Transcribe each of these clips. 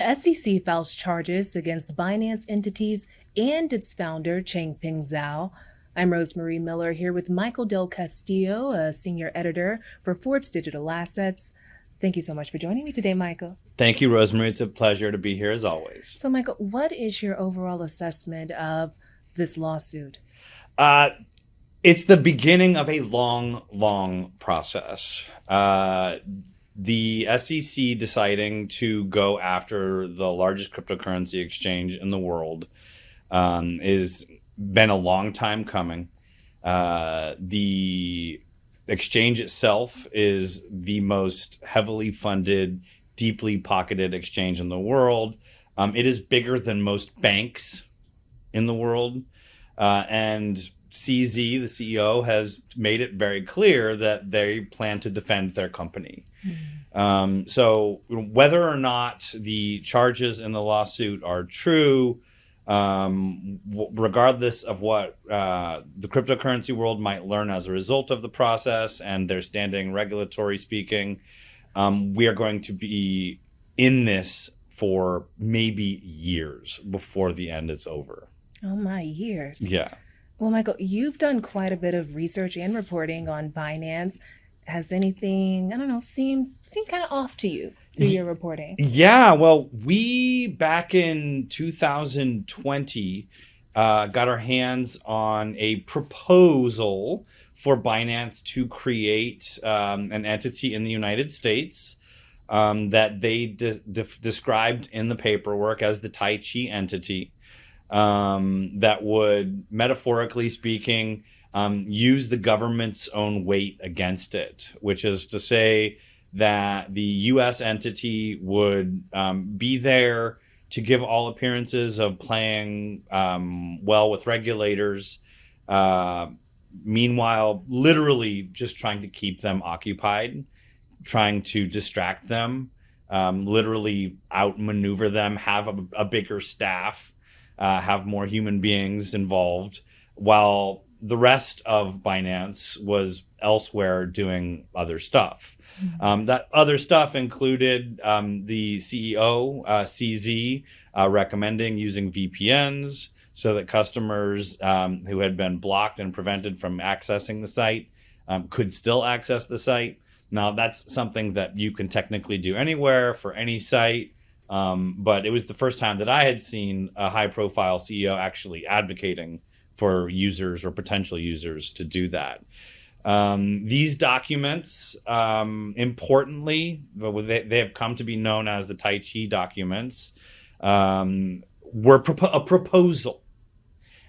SEC files charges against Binance entities and its founder, Changpeng Zhao. I'm Rosemary Miller here with Michael Del Castillo, a senior editor for Forbes Digital Assets. Thank you so much for joining me today, Michael. Thank you, Rosemary. It's a pleasure to be here as always. So, Michael, what is your overall assessment of this lawsuit? It's the beginning of a long process. The SEC deciding to go after the largest cryptocurrency exchange in the world is been a long time coming. The exchange itself is the most heavily funded, deeply pocketed exchange in the world. It is bigger than most banks in the world. And CZ, the CEO, has made it very clear that they plan to defend their company. So whether or not the charges in the lawsuit are true, regardless of what the cryptocurrency world might learn as a result of the process and their standing regulatory speaking, we are going to be in this for maybe years before the end is over. Oh, my years. Yeah. Well, Michael, you've done quite a bit of research and reporting on Binance. Has anything, I don't know, seemed kind of off to you through your reporting? Yeah, well, we back in 2020 got our hands on a proposal for Binance to create an entity in the United States that they described in the paperwork as the Tai Chi entity. That would, metaphorically speaking, use the government's own weight against it, which is to say that the U.S. entity would be there to give all appearances of playing well with regulators, meanwhile, literally just trying to keep them occupied, trying to distract them, literally outmaneuver them, have a bigger staff, have more human beings involved, while the rest of Binance was elsewhere doing other stuff. That other stuff included the CEO, CZ, recommending using VPNs so that customers who had been blocked and prevented from accessing the site could still access the site. Now, that's something that you can technically do anywhere for any site. But it was the first time that I had seen a high-profile CEO actually advocating for users or potential users to do that. These documents, importantly, they have come to be known as the Tai Chi documents, were a proposal.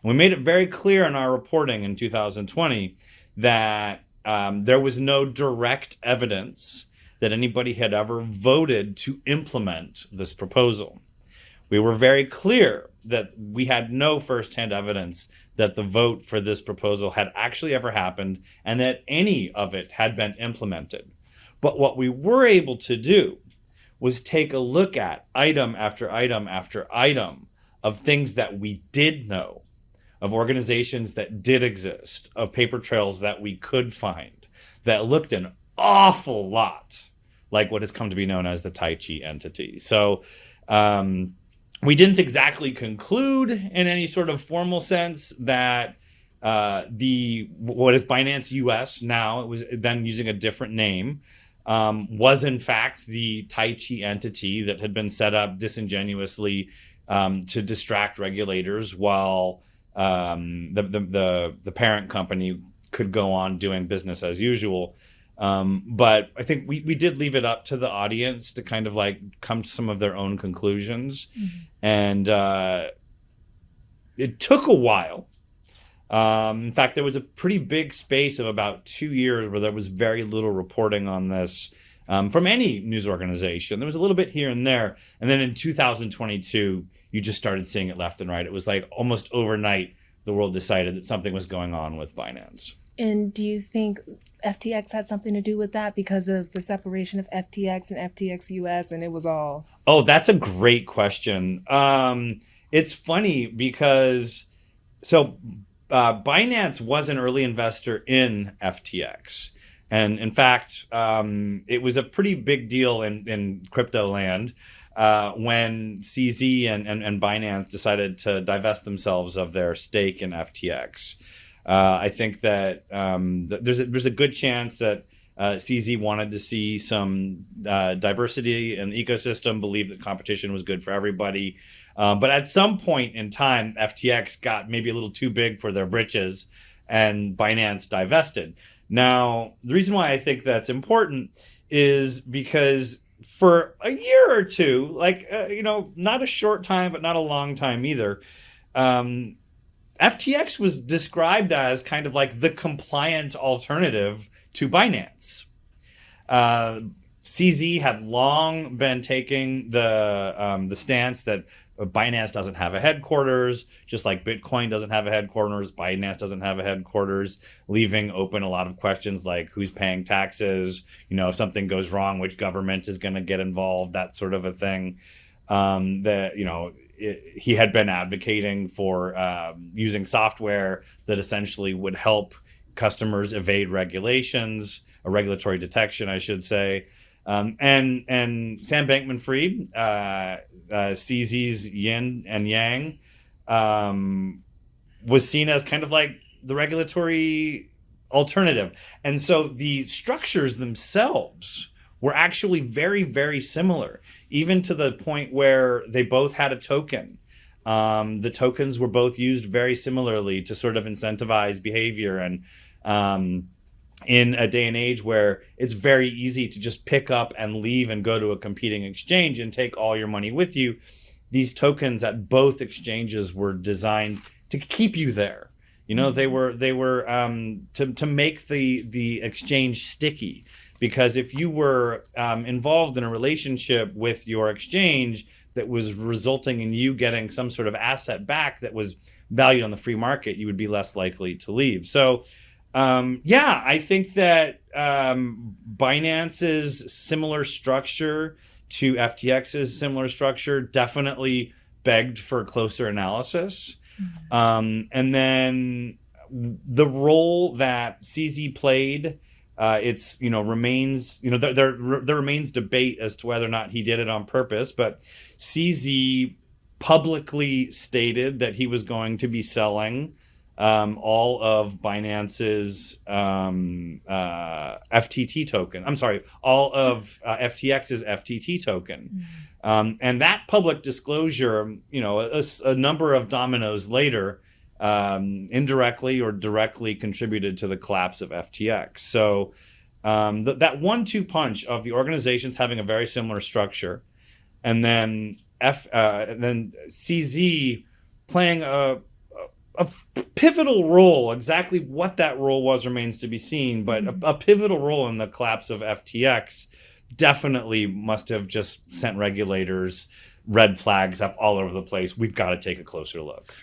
And we made it very clear in our reporting in 2020 that there was no direct evidence that anybody had ever voted to implement this proposal. We were very clear that we had no firsthand evidence that the vote for this proposal had actually ever happened and that any of it had been implemented. But what we were able to do was take a look at item after item after item of things that we did know, of organizations that did exist, of paper trails that we could find, that looked an awful lot like what has come to be known as the Tai Chi entity. So we didn't exactly conclude in any sort of formal sense that what is Binance US now, it was then using a different name, was in fact the Tai Chi entity that had been set up disingenuously to distract regulators while the parent company could go on doing business as usual. But I think we did leave it up to the audience to kind of like come to some of their own conclusions. And it took a while. In fact, there was a pretty big space of about 2 years where there was very little reporting on this from any news organization. There was a little bit here and there. And then in 2022, you just started seeing it left and right. It was like almost overnight, the world decided that something was going on with Binance. And do you think FTX had something to do with that because of the separation of FTX and FTX US, and it was all? Oh, that's a great question. It's funny because Binance was an early investor in FTX. And in fact, it was a pretty big deal in crypto land when CZ and Binance decided to divest themselves of their stake in FTX. I think that there's a good chance that CZ wanted to see some diversity in the ecosystem, believed that competition was good for everybody. But at some point in time, FTX got maybe a little too big for their britches, and Binance divested. Now, the reason why I think that's important is because for a year or two, like, not a short time, but not a long time either, FTX was described as kind of like the compliant alternative to Binance. CZ had long been taking the stance that Binance doesn't have a headquarters, just like Bitcoin doesn't have a headquarters, Binance doesn't have a headquarters, leaving open a lot of questions like who's paying taxes, if something goes wrong, which government is going to get involved, that sort of a thing. He had been advocating for using software that essentially would help customers evade regulations, or regulatory detection, I should say. And Sam Bankman-Fried, CZ's yin and yang, was seen as kind of like the regulatory alternative. And so the structures themselves were actually very, very similar, even to the point where they both had a token. The tokens were both used very similarly to sort of incentivize behavior. And in a day and age where it's very easy to just pick up and leave and go to a competing exchange and take all your money with you, these tokens at both exchanges were designed to keep you there. They were to make the exchange sticky, because if you were involved in a relationship with your exchange that was resulting in you getting some sort of asset back that was valued on the free market, you would be less likely to leave. So I think that Binance's similar structure to FTX's similar structure definitely begged for closer analysis. And then the role that CZ played, remains, there remains debate as to whether or not he did it on purpose, but CZ publicly stated that he was going to be selling all of Binance's FTT token. I'm sorry, all of FTX's FTT token. And that public disclosure, a number of dominoes later, indirectly or directly contributed to the collapse of FTX. So that 1-2 punch of the organizations having a very similar structure, and then CZ playing a pivotal role. Exactly what that role was remains to be seen, but a pivotal role in the collapse of FTX definitely must have just sent regulators red flags up all over the place. We've got to take a closer look.